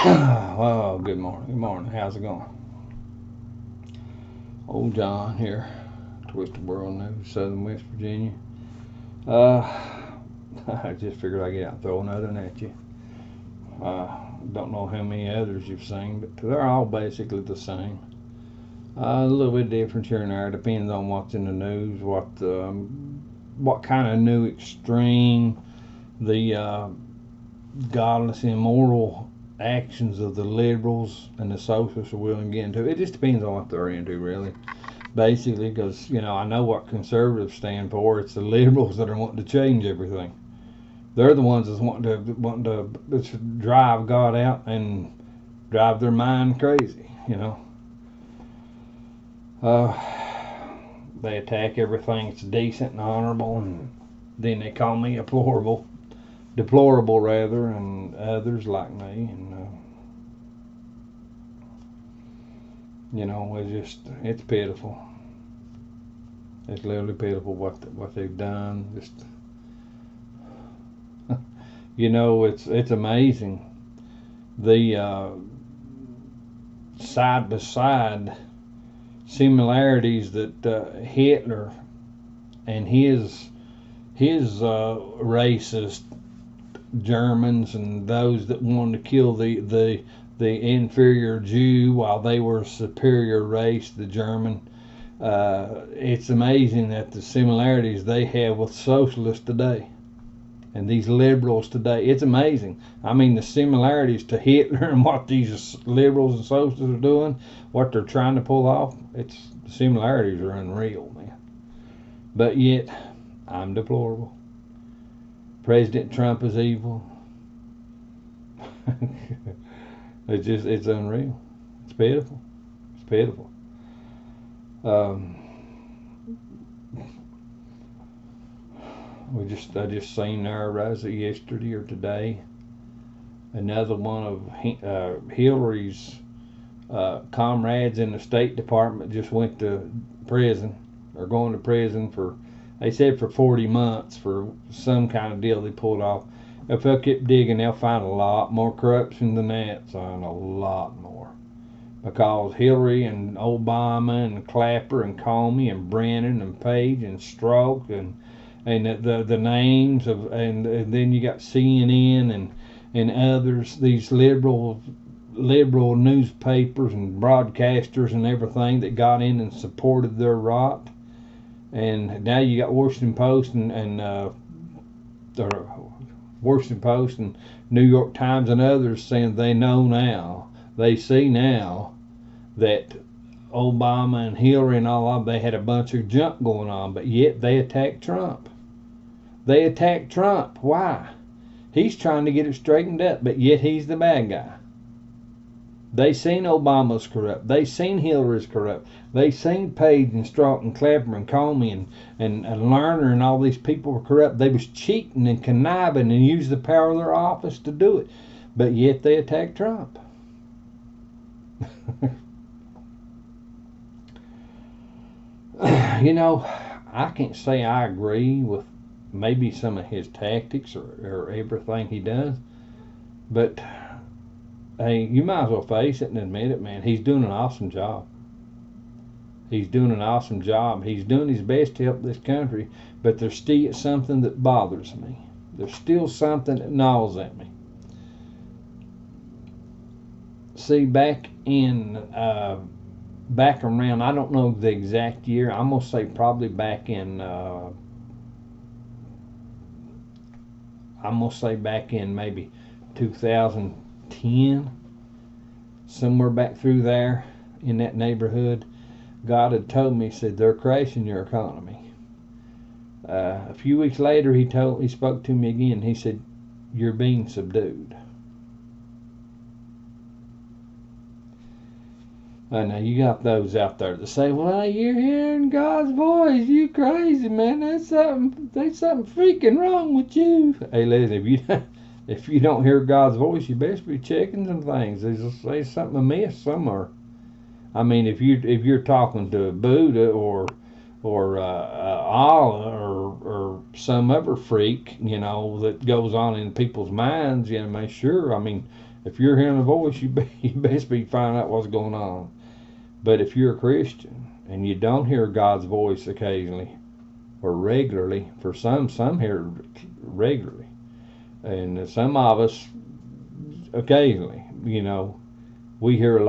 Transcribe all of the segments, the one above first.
Well, good morning. Good morning. How's it going? Old John here, Twisted World News, Southern West Virginia. Uh, I just figured I'd get out and throw another one at you. Don't know how many others you've seen, but they're all basically the same. A little bit different here and there. Depends on what's in the news, what kind of new extreme the godless, immoral actions of the liberals and the socialists are willing to get into. It just depends on what they're into, really. Basically, because I know what conservatives stand for. It's the liberals that are wanting to change everything. They're the ones that's wanting to drive God out and drive their mind crazy. Uh, they attack everything that's decent and honorable, and then they call me deplorable rather, and others like me, and it's pitiful. It's literally pitiful what they've done. It's amazing the side by side similarities that Hitler and his racist Germans and those that wanted to kill the inferior Jew while they were a superior race, the German. It's amazing that the similarities they have with socialists today and these liberals today. It's amazing. I mean, the similarities to Hitler and what these liberals and socialists are doing, what they're trying to pull off, the similarities are unreal, man. But yet, I'm deplorable. President Trump is evil. It's unreal. It's pitiful. It's pitiful. Um, I just seen there, was it yesterday or today, another one of Hillary's comrades in the State Department just went to prison, or going to prison they said for 40 months for some kind of deal they pulled off. If they'll keep digging, they'll find a lot more corruption than that, son, a lot more. Because Hillary and Obama and Clapper and Comey and Brennan and Page and Strzok and the names of, and then you got CNN and others, these liberal newspapers and broadcasters and everything that got in and supported their rot. And now you got Washington Post and Washington Post and New York Times and others saying they see now that Obama and Hillary and all of them, they had a bunch of junk going on, but yet they attacked Trump. They attacked Trump. Why? He's trying to get it straightened up, but yet he's the bad guy. They seen Obama's corrupt. They seen Hillary's corrupt. They seen Page and Strzok and Clapper and Comey and Lerner and all these people were corrupt. They was cheating and conniving and used the power of their office to do it. But yet they attacked Trump. I can't say I agree with maybe some of his tactics or everything he does, but hey, you might as well face it and admit it, man. He's doing an awesome job. He's doing an awesome job. He's doing his best to help this country, but there's still something that bothers me. There's still something that gnaws at me. See, back around, I don't know the exact year. I'm gonna say probably back in maybe 2010, somewhere back through there in that neighborhood. God had told me, he said, they're crashing your economy. A few weeks later, he spoke to me again. He said, you're being subdued. I know you got those out there that say, well, you're hearing God's voice. You crazy, man. There's something freaking wrong with you. Hey, listen, if you don't hear God's voice, you best be checking some things. There's something amiss somewhere. I mean, if you're talking to Buddha or Allah or some other freak, that goes on in people's minds, sure. I mean, If you're hearing a voice, you best be finding out what's going on. But if you're a Christian and you don't hear God's voice occasionally or regularly, for some hear regularly, and some of us occasionally, we hear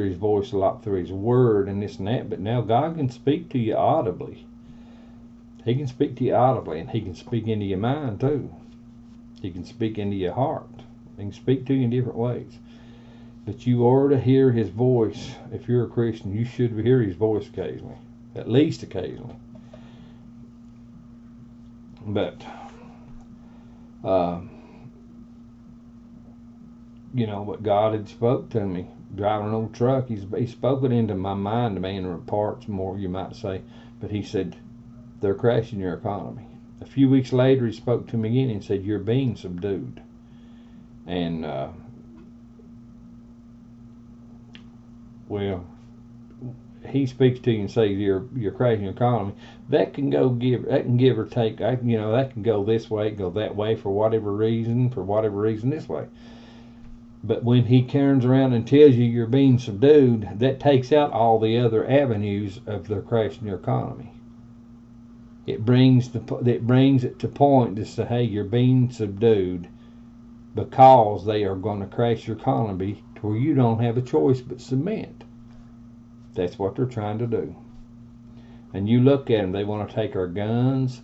His voice a lot through His Word and this and that. But now God can speak to you audibly. He can speak to you audibly, and He can speak into your mind too. He can speak into your heart. He can speak to you in different ways. But you ought to hear His voice. If you're a Christian, you should hear His voice occasionally, at least occasionally. But what God had spoke to me driving an old truck. He spoke it into my mind to me in parts more, you might say. But He said, they're crashing your economy. A few weeks later, He spoke to me again and said, you're being subdued. And He speaks to you and says you're crashing your economy. That can give or take. That can go this way, go that way for whatever reason this way. But when He turns around and tells you you're being subdued, that takes out all the other avenues of their crashing your economy. It brings it to point to say, hey, you're being subdued because they are going to crash your economy to where you don't have a choice but submit. That's what they're trying to do. And you look at them, they want to take our guns.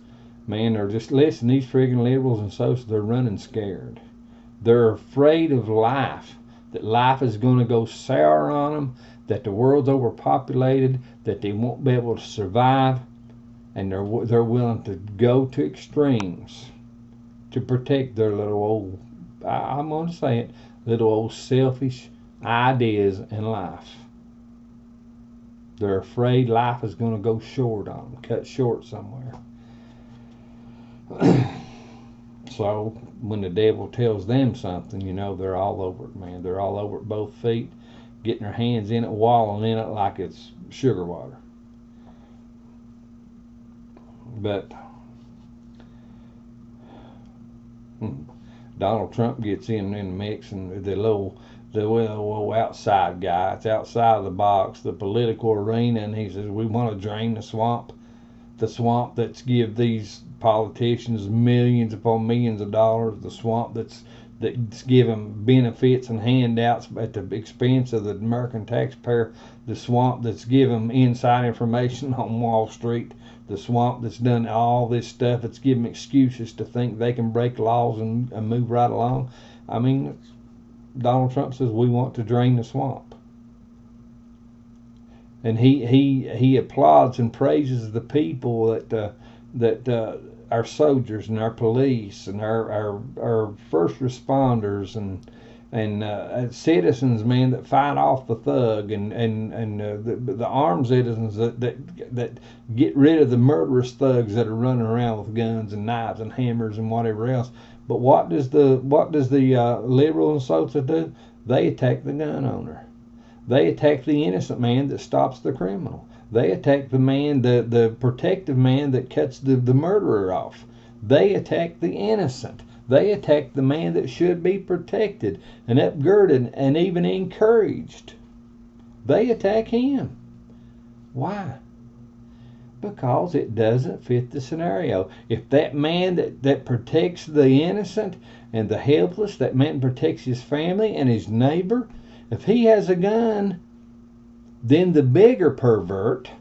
Man, they're just, listen, these friggin' liberals and socialists, they're running scared. They're afraid of life, that life is going to go sour on them, that the world's overpopulated, that they won't be able to survive, and they're willing to go to extremes to protect their little old, I'm going to say it, little old selfish ideas in life. They're afraid life is going to go short on them, cut short somewhere. So when the devil tells them something, they're all over it, man. They're all over it, both feet, getting their hands in it, wallowing in it like it's sugar water. But Donald Trump gets in the mix, and the little outside guy, it's outside of the box, the political arena, and he says, we want to drain the swamp that's give these politicians millions upon millions of dollars, the swamp that's give them benefits and handouts at the expense of the American taxpayer, the swamp that's give them inside information on Wall Street, the swamp that's done all this stuff, it's give them excuses to think they can break laws and move right along. I mean, Donald Trump says we want to drain the swamp. And he applauds and praises the people that our soldiers and our police and our first responders and citizens, man, that fight off the thug and the armed citizens that get rid of the murderous thugs that are running around with guns and knives and hammers and whatever else. But what does the liberal and socialist do? They attack the gun owner. They attack the innocent man that stops the criminal. They attack the man, the protective man that cuts the murderer off. They attack the innocent. They attack the man that should be protected and upgirded and even encouraged. They attack him. Why? Because it doesn't fit the scenario. If that man that protects the innocent and the helpless, that man protects his family and his neighbor, if he has a gun, then the bigger pervert,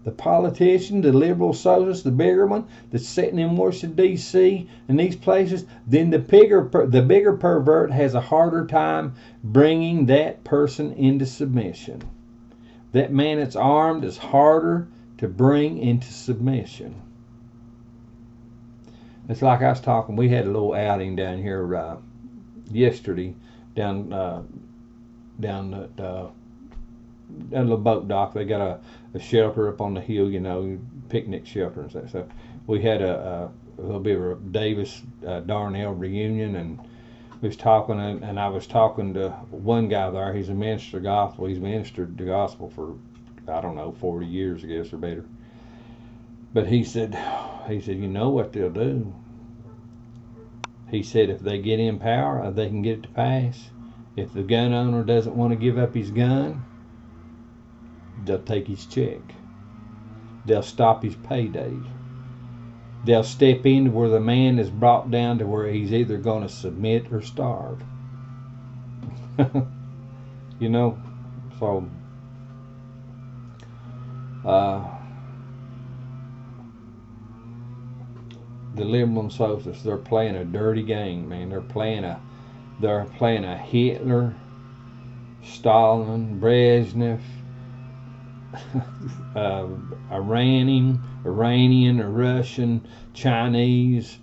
the politician, the liberal socialist, the bigger one that's sitting in Washington, D.C. and these places, then the bigger pervert has a harder time bringing that person into submission. That man that's armed is harder to bring into submission. It's like I was talking, we had a little outing down here yesterday, down at a little boat dock. They got a shelter up on the hill, picnic shelter and stuff. So we had a little bit of a Davis Darnell reunion, and we was talking, and I was talking to one guy there. He's a minister of gospel. He's ministered the gospel for, 40 years, I guess, or better. But he said, you know what they'll do? He said if they get in power, they can get it to pass. If the gun owner doesn't want to give up his gun, they'll take his check. They'll stop his payday. They'll step in where the man is brought down to where he's either going to submit or starve. You know, so the liberal and socialists, they're playing a dirty game, man. They're playing a Hitler, Stalin, Brezhnev, Iranian, or Russian, Chinese,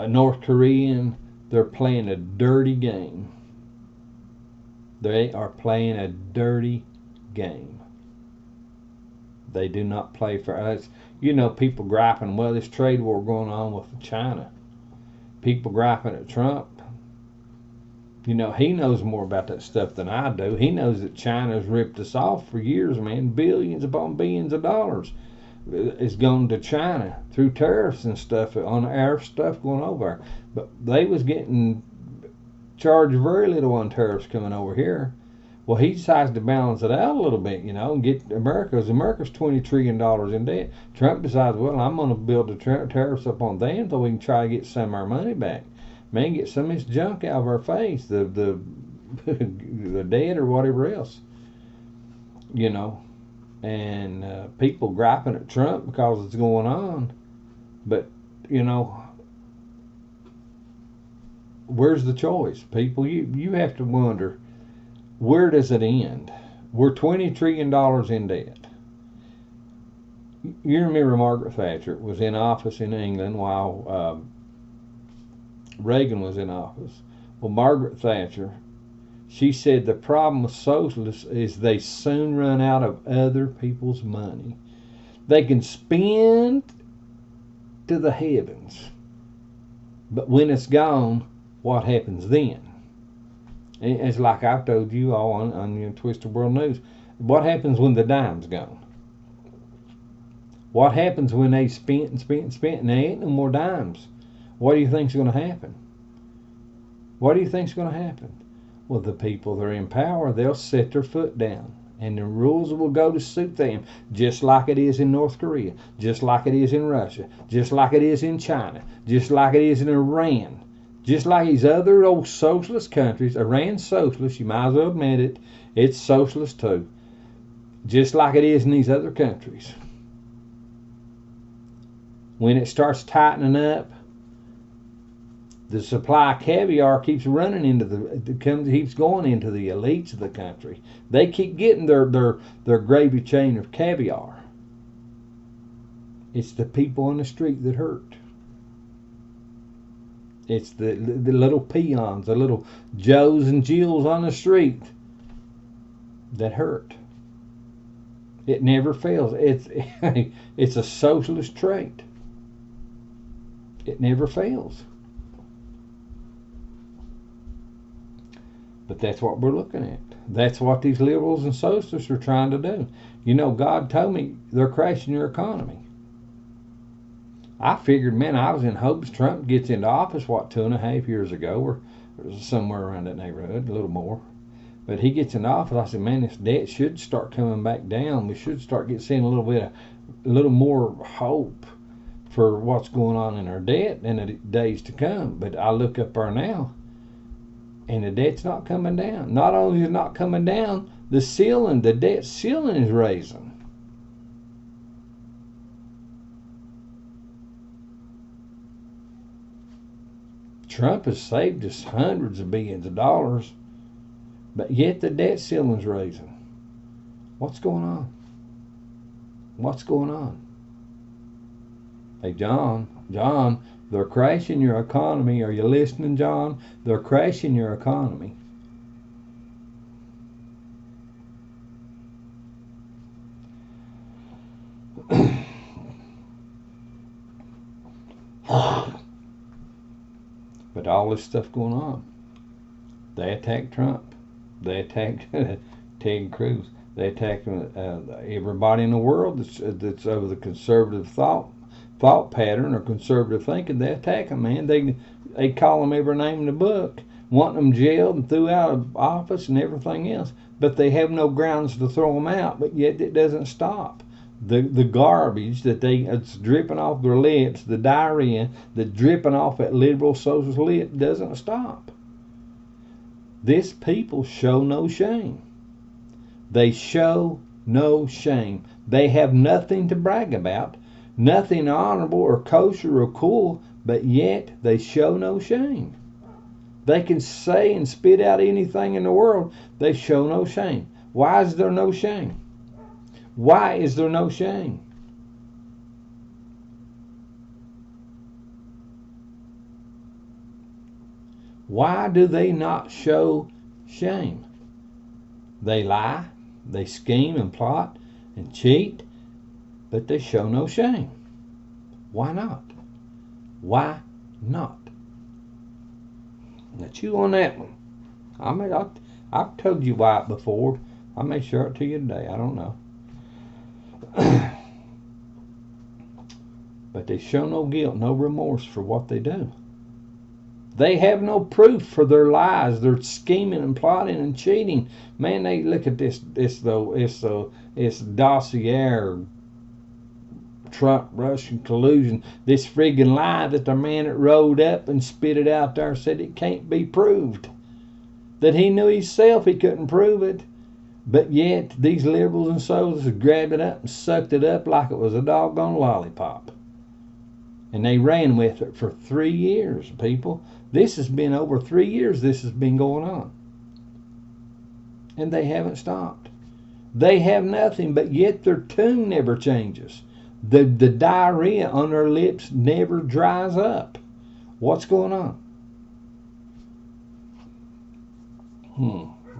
North Korean. They're playing a dirty game. They are playing a dirty game. They do not play for us. You know, people griping, well, this trade war going on with China. People griping at Trump. You know, he knows more about that stuff than I do. He knows that China's ripped us off for years, man. Billions upon billions of dollars is going to China through tariffs and stuff on our stuff going over. But they was getting charged very little on tariffs coming over here. Well, he decides to balance it out a little bit, you know, and get America's $20 trillion in debt. Trump decides, well, I'm going to build the tariffs up on them so we can try to get some of our money back. Man, get some of this junk out of our face, the debt or whatever else, you know. And people griping at Trump because it's going on. But, you know, where's the choice? People, you have to wonder, where does it end? We're $20 trillion in debt. You remember Margaret Thatcher was in office in England while Reagan was in office. Well, Margaret Thatcher, she said the problem with socialists is they soon run out of other people's money. They can spend to the heavens, but when it's gone, what happens then? It's like I've told you all on your Twisted World News. What happens when the dime's gone? What happens when they spent and there ain't no more dimes? What do you think's going to happen? What do you think's going to happen? Well, the people that are in power, they'll set their foot down, and the rules will go to suit them, just like it is in North Korea, just like it is in Russia, just like it is in China, just like it is in Iran. Just like these other old socialist countries. Iran's socialist, you might as well admit it. It's socialist too. Just like it is in these other countries. When it starts tightening up, the supply of caviar keeps running keeps going into the elites of the country. They keep getting their gravy chain of caviar. It's the people on the street that hurt. It's the little peons, the little Joes and Jills on the street that hurt. It never fails. It's a socialist trait. It never fails. But that's what we're looking at. That's what these liberals and socialists are trying to do. You know, God told me they're crashing your economy. I figured, man, I was in hopes Trump gets into office, 2.5 years ago, or somewhere around that neighborhood, a little more. But he gets into office, I said, man, this debt should start coming back down. We should start seeing a little more hope for what's going on in our debt in the days to come. But I look up there now, and the debt's not coming down. Not only is it not coming down, the debt ceiling is raising. Trump has saved us hundreds of billions of dollars, but yet the debt ceiling's raising. What's going on? What's going on? Hey, John, they're crashing your economy. Are you listening, John? They're crashing your economy. But all this stuff going on. They attacked Trump. They attacked Ted Cruz. They attacked everybody in the world that's of the conservative thought thought pattern or conservative thinking, they attack them, man. They call them every name in the book, want them jailed and threw out of office and everything else. But they have no grounds to throw them out, but yet it doesn't stop. The garbage it's dripping off their lips, the diarrhea that's dripping off that liberal socialist lip doesn't stop. This people show no shame. They show no shame. They have nothing to brag about, nothing honorable or kosher or cool, but yet they show no shame. They can say and spit out anything in the world. They show no shame. Why is there no shame? Why is there no shame? Why do they not show shame? They lie, they scheme and plot and cheat, but they show no shame. Why not? Why not? Now chew on that one. I've told you why before. I may share it to you today. I don't know. But they show no guilt, no remorse for what they do. They have no proof for their lies. They're scheming and plotting and cheating. Man, they look at this dossier, Trump-Russian collusion, this friggin' lie that the man that rode up and spit it out there said it can't be proved. That he knew himself he couldn't prove it. But yet, these liberals and socialists grabbed it up and sucked it up like it was a doggone lollipop. And they ran with it for 3 years, people. This has been over 3 years this has been going on. And they haven't stopped. They have nothing, but yet their tune never changes. The diarrhea on their lips never dries up. What's going on?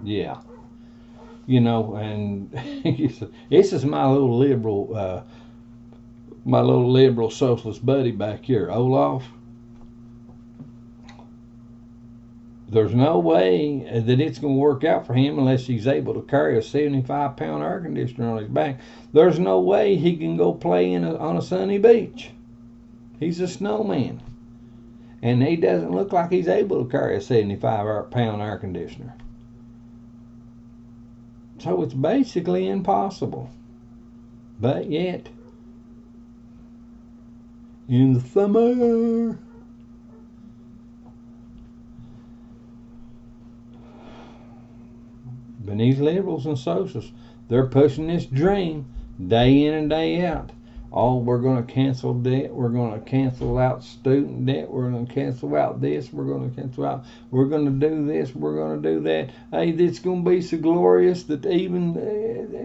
Yeah. You know, and this is my little liberal socialist buddy back here, Olaf. There's no way that it's going to work out for him unless he's able to carry a 75-pound air conditioner on his back. There's no way he can go play on a sunny beach. He's a snowman. And he doesn't look like he's able to carry a 75-pound air conditioner. So it's basically impossible. But yet, in the summer, but these liberals and socialists, they're pushing this dream day in and day out. Oh, we're going to cancel debt. We're going to cancel out student debt. We're going to cancel out this. We're going to cancel out. We're going to do this. We're going to do that. Hey, it's going to be so glorious that even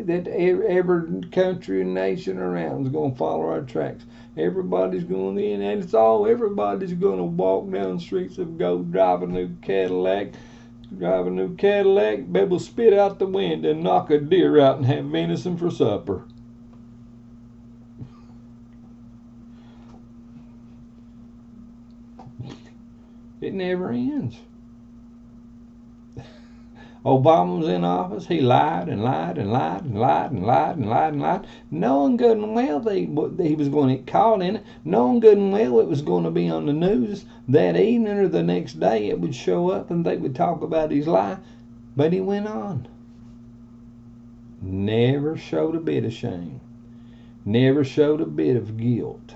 that every country and nation around is going to follow our tracks. Everybody's going in, and it's all. Everybody's going to walk down the streets of gold, drive a new Cadillac, be able to spit out the wind and knock a deer out and have venison for supper. It never ends. Obama was in office. He lied and lied and lied and lied and lied and lied and lied. Knowing good and well he was going to get caught in it. Knowing good and well it was going to be on the news that evening or the next day. It would show up and they would talk about his lie. But he went on. Never showed a bit of shame. Never showed a bit of guilt.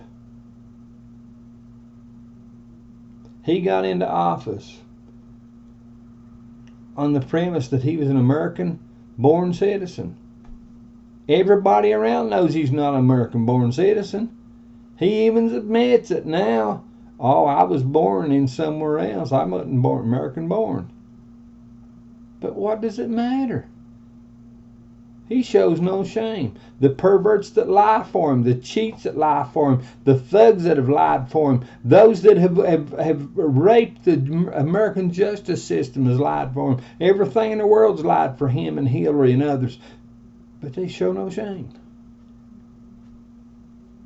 He got into office on the premise that he was an American-born citizen. Everybody around knows he's not an American-born citizen. He even admits it now. Oh, I was born in somewhere else. I wasn't born American-born. But what does it matter? He shows no shame. The perverts that lie for him, the cheats that lie for him, the thugs that have lied for him, those that have raped the American justice system has lied for him. Everything in the world's lied for him and Hillary and others. But they show no shame.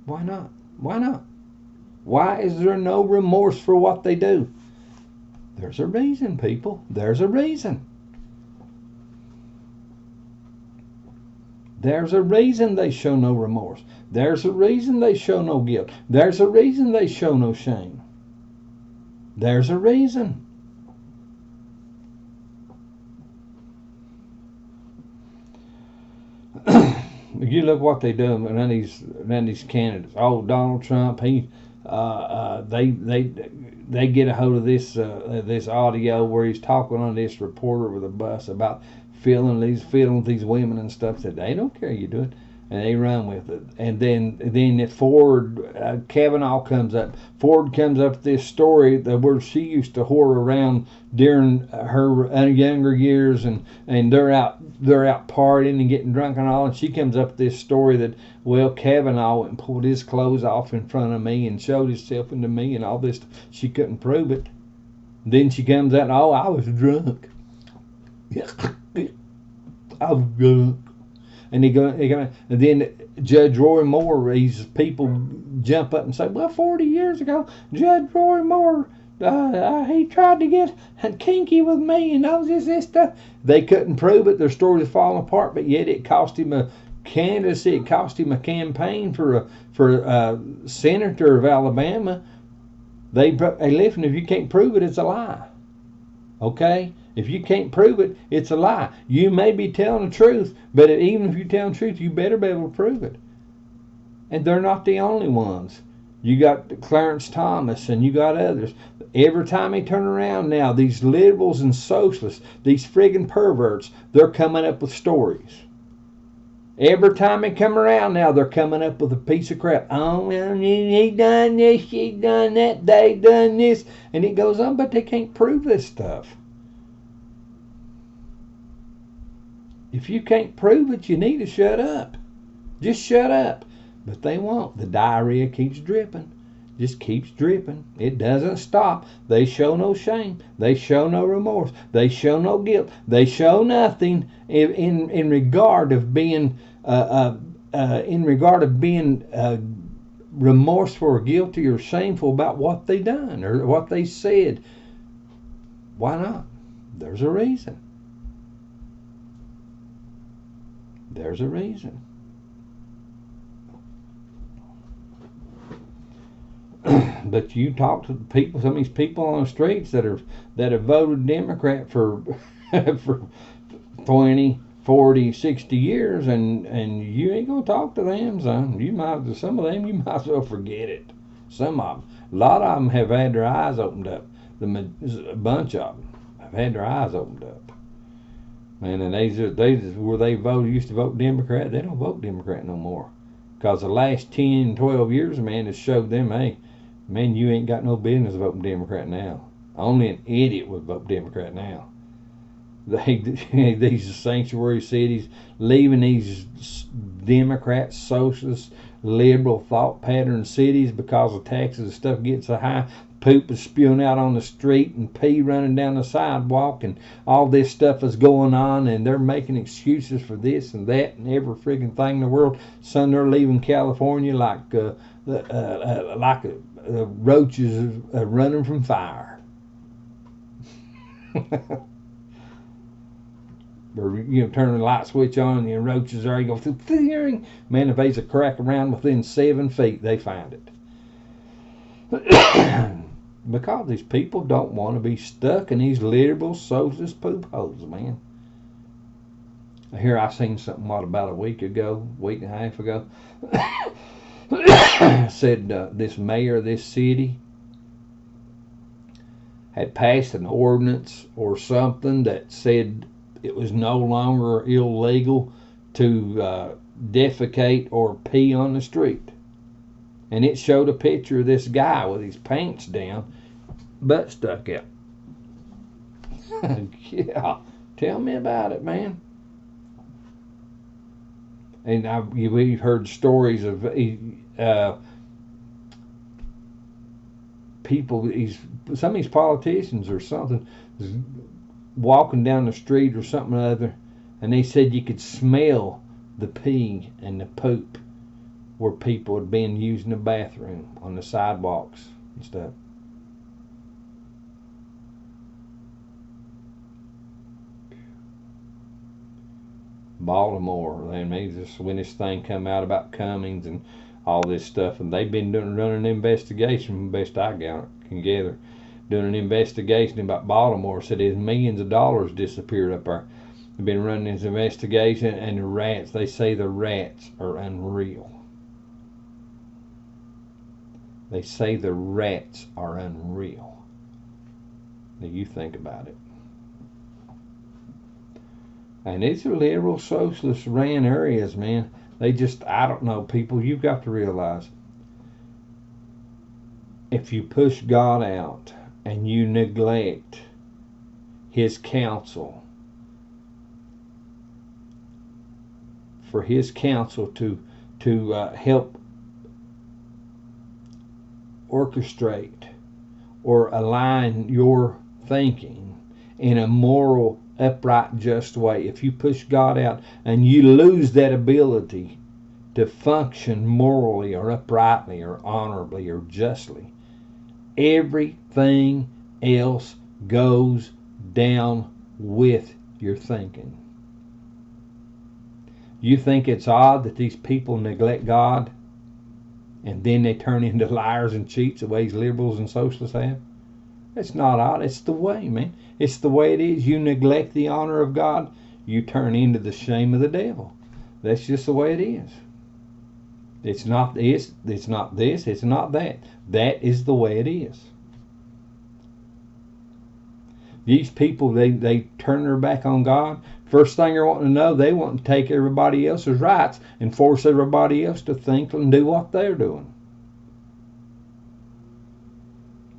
Why not? Why not? Why is there no remorse for what they do? There's a reason, people. There's a reason. There's a reason they show no remorse. There's a reason they show no guilt. There's a reason they show no shame. There's a reason. You look what they do, and then these candidates. Oh, Donald Trump, they get a hold of this audio where he's talking on this reporter with a bus about feeling these women and stuff. That they don't care you do it, and they run with it. And then Ford Kavanaugh comes up. Ford comes up with this story where she used to whore around during her younger years, and they're out partying and getting drunk and all. And she comes up with this story that, well, Kavanaugh went and pulled his clothes off in front of me and showed himself into me and all this. She couldn't prove it. Then she comes out, oh, I was drunk. I was drunk. And and then Judge Roy Moore, people jump up and say, well, 40 years ago, Judge Roy Moore, he tried to get kinky with me and all this stuff. They couldn't prove it. Their story was falling apart, but yet it cost him a candidacy. It cost him a campaign for a senator of Alabama. Hey, listen, if you can't prove it, it's a lie. Okay? If you can't prove it, it's a lie. You may be telling the truth, but even if you're telling the truth, you better be able to prove it. And they're not the only ones. You got Clarence Thomas and you got others. Every time they turn around now, these liberals and socialists, these friggin' perverts, they're coming up with stories. Every time they come around now, they're coming up with a piece of crap. Oh, well, he done this, she done that, they done this. And it goes on, but they can't prove this stuff. If you can't prove it, you need to shut up. Just shut up. But they won't. The diarrhea keeps dripping. Just keeps dripping. It doesn't stop. They show no shame. They show no remorse. They show no guilt. They show nothing in regard of being remorseful or guilty or shameful about what they done or what they said. Why not? There's a reason. There's a reason. But you talk to people, some of these people on the streets that have voted Democrat for for 20, 40, 60 years, and you ain't gonna talk to them, son. Some of them you might as well forget it. Some of them, a lot of them have had their eyes opened up. A bunch of them have had their eyes opened up. Man, and they where they used to vote Democrat, they don't vote Democrat no more. Because the last 10, 12 years, man, has showed them, hey, man, you ain't got no business voting Democrat now. Only an idiot would vote Democrat now. These sanctuary cities, leaving these Democrat, socialist, liberal thought pattern cities because of taxes and stuff gets so high. Poop is spewing out on the street and pee running down the sidewalk, and all this stuff is going on, and they're making excuses for this and that and every friggin' thing in the world. Son, they're leaving California like roaches running from fire. Or turn the light switch on and the roaches are go through. Man, if there's a crack around within 7 feet, they find it. Because these people don't want to be stuck in these liberal socialist poop holes, man. Here I seen something about a week and a half ago. Said this mayor of this city had passed an ordinance or something that said it was no longer illegal to defecate or pee on the street. And it showed a picture of this guy with his pants down, butt stuck out. Yeah, tell me about it, man. And we've heard stories of people, some of these politicians or something, walking down the street or something or other, and they said you could smell the pee and the poop where people had been using the bathroom on the sidewalks and stuff. Baltimore. And just when this thing come out about Cummings and all this stuff, and they've been running an investigation, best I can gather, doing an investigation about Baltimore. Said there's millions of dollars disappeared up there. They've been running this investigation, and the rats, they say the rats are unreal. They say the rats are unreal. Now you think about it. And these are liberal, socialist ran areas, man. They just, I don't know, people, you've got to realize, if you push God out and you neglect His counsel, for His counsel to help orchestrate or align your thinking in a moral, upright, just way. If you push God out and you lose that ability to function morally or uprightly or honorably or justly, everything else goes down with your thinking. You think it's odd that these people neglect God and then they turn into liars and cheats the way these liberals and socialists have? It's not odd. It's the way, man. It's the way it is. You neglect the honor of God, you turn into the shame of the devil. That's just the way it is. It's not this, it's not this, it's not that. That is the way it is. These people, they turn their back on God. First thing they're wanting to know, they want to take everybody else's rights and force everybody else to think and do what they're doing.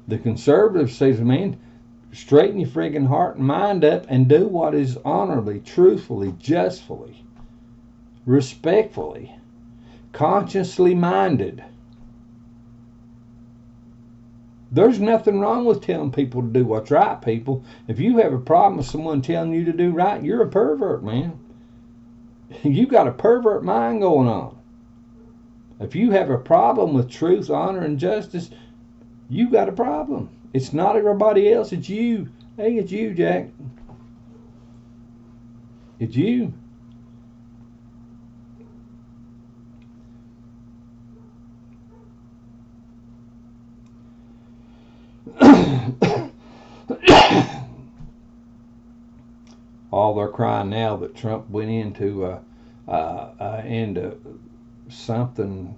The conservative says, man, straighten your friggin' heart and mind up and do what is honorably, truthfully, justly, respectfully, consciously minded. There's nothing wrong with telling people to do what's right, people. If you have a problem with someone telling you to do right, you're a pervert, man. You got a pervert mind going on. If you have a problem with truth, honor, and justice, you got a problem. It's not everybody else, it's you. Hey, it's you, Jack. It's you. All they're crying now that Trump went into something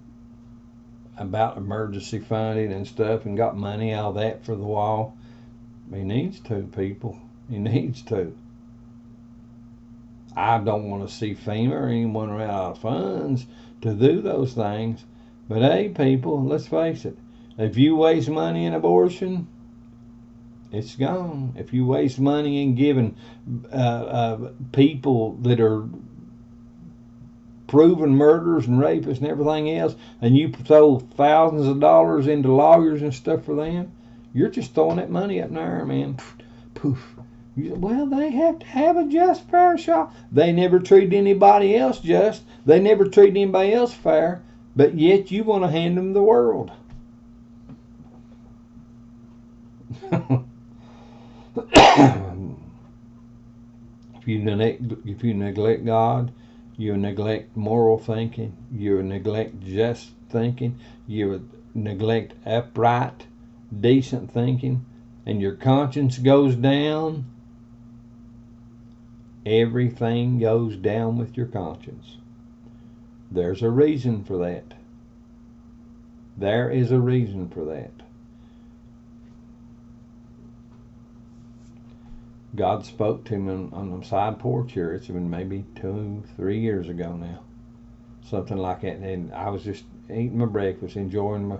about emergency funding and stuff and got money out of that for the wall. He needs to, people. He needs to. I don't want to see FEMA or anyone run out of funds to do those things. But hey, people, let's face it. If you waste money in abortion, it's gone. If you waste money in giving people that are proven murderers and rapists and everything else, and you throw thousands of dollars into lawyers and stuff for them, you're just throwing that money up in the air, man. Poof. Well, they have to have a just, fair shot. They never treated anybody else just. They never treated anybody else fair, but yet you want to hand them the world. If you neglect God, you neglect moral thinking, you neglect just thinking, you neglect upright, decent thinking, and your conscience goes down, everything goes down with your conscience. There's a reason for that. There is a reason for that. God spoke to me on the side porch here. It's been maybe 2-3 years ago now. Something like that. And I was just eating my breakfast, enjoying my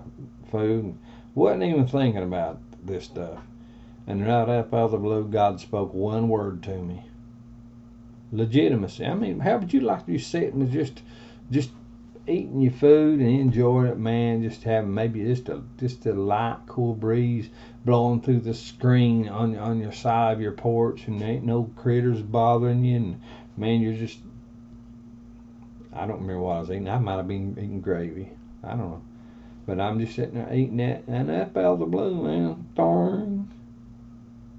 food, and wasn't even thinking about this stuff. And right up out of the blue, God spoke one word to me. Legitimacy. I mean, how would you like to be sitting and just eating your food and enjoying it, man? Just having maybe just a light, cool breeze blowing through the screen on your side of your porch, and there ain't no critters bothering you, and man, you're just, I don't remember what I was eating. I might have been eating gravy. I don't know. But I'm just sitting there eating that, and up out of the blue, man, darn,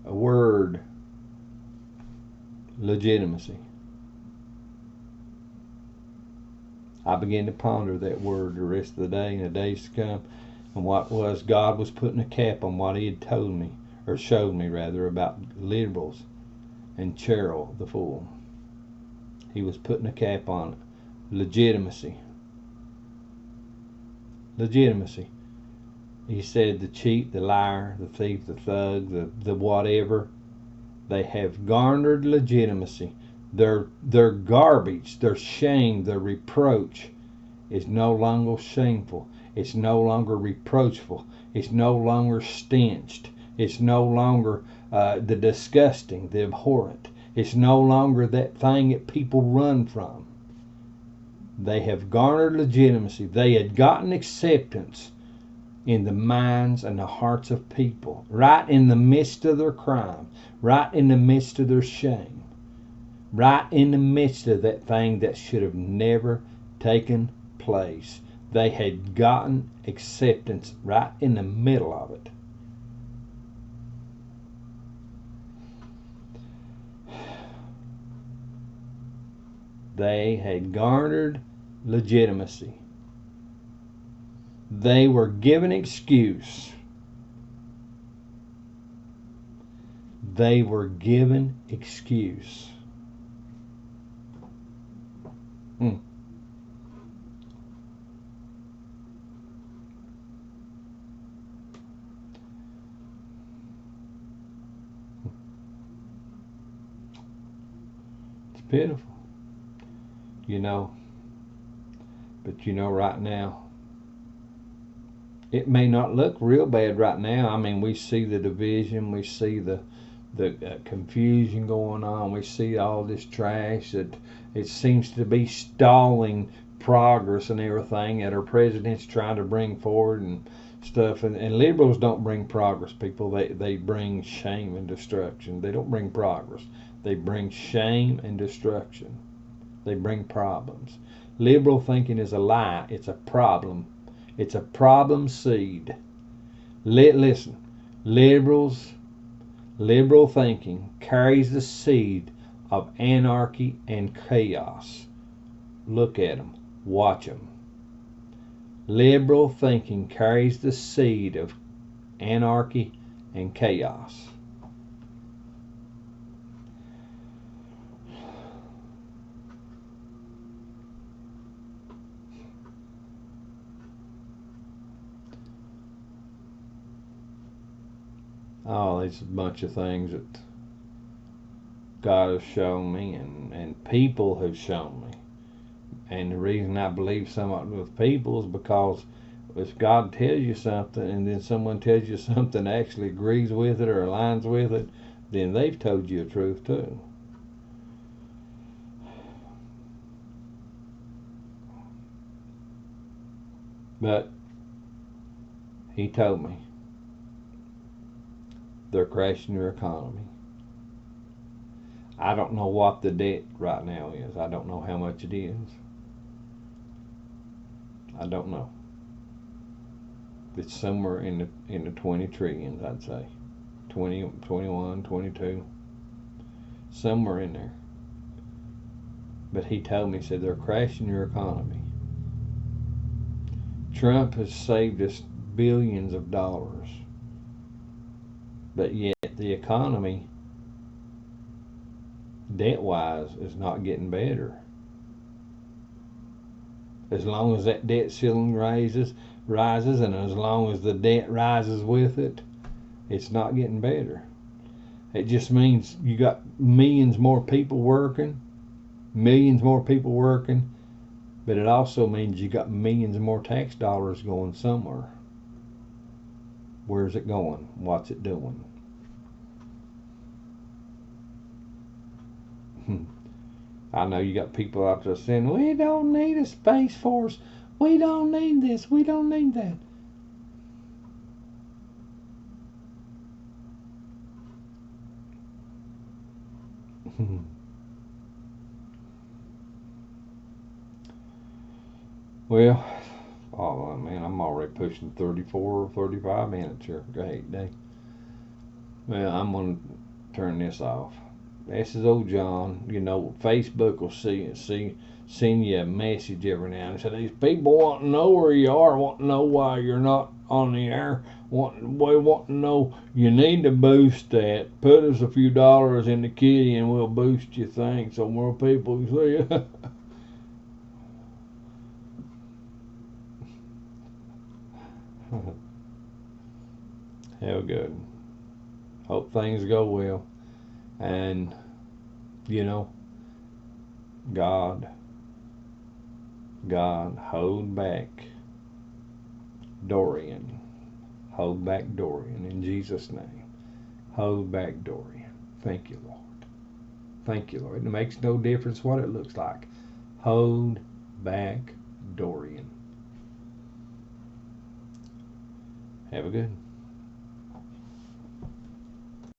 a word. Legitimacy. I began to ponder that word the rest of the day and the days to come, and what was God was putting a cap on what He had told me, or showed me rather, about liberals and Cheryl the fool. He was putting a cap on it. Legitimacy. Legitimacy. He said the cheat, the liar, the thief, the thug, the whatever, they have garnered legitimacy. Their garbage, their shame, their reproach is no longer shameful. It's no longer reproachful. It's no longer stenched. It's no longer the disgusting, the abhorrent. It's no longer that thing that people run from. They have garnered legitimacy. They had gotten acceptance in the minds and the hearts of people, right in the midst of their crime, right in the midst of their shame, right in the midst of that thing that should have never taken place. They had gotten acceptance right in the middle of it. They had garnered legitimacy. They were given excuse. They were given excuse. It's pitiful. But right now, it may not look real bad right now. I mean, we see the division, we see the confusion going on, we see all this trash that it seems to be stalling progress and everything that our president's trying to bring forward and stuff. And liberals don't bring progress, people. They bring shame and destruction. They don't bring progress. They bring shame and destruction. They bring problems. Liberal thinking is a lie. It's a problem. It's a problem seed. Listen, liberal thinking carries the seed of anarchy and chaos. Look at them. Watch them. Liberal thinking carries the seed of anarchy and chaos. Oh, there's a bunch of things that God has shown me and people have shown me. And the reason I believe somewhat with people is because if God tells you something and then someone tells you something that actually agrees with it or aligns with it, then they've told you the truth too. But He told me, they're crashing your economy. I don't know what the debt right now is. I don't know how much it is. I don't know. It's somewhere in the 20 trillions, I'd say. 20, 21, 22. Somewhere in there. But He told me, He said, they're crashing your economy. Trump has saved us billions of dollars. But yet the economy, debt-wise, is not getting better. As long as that debt ceiling rises, and as long as the debt rises with it, it's not getting better. It just means you got millions more people working, but it also means you got millions more tax dollars going somewhere. Where's it going? What's it doing? I know you got people out there saying, we don't need a space force. We don't need this. We don't need that. Well, oh man, I'm already pushing 34 or 35 minutes here. Great day. Well, I'm going to turn this off. this is old John. You know, Facebook will send you a message every now and then. So these people want to know where you are, want to know why you're not on the air, want to know you need to boost that. Put us a few dollars in the kitty and we'll boost your thing so more people can see it. Hell good. Hope things go well. And, you know, God, hold back Dorian. Hold back Dorian in Jesus' name. Hold back Dorian. Thank you, Lord. Thank you, Lord. It makes no difference what it looks like. Hold back Dorian. Have a good one.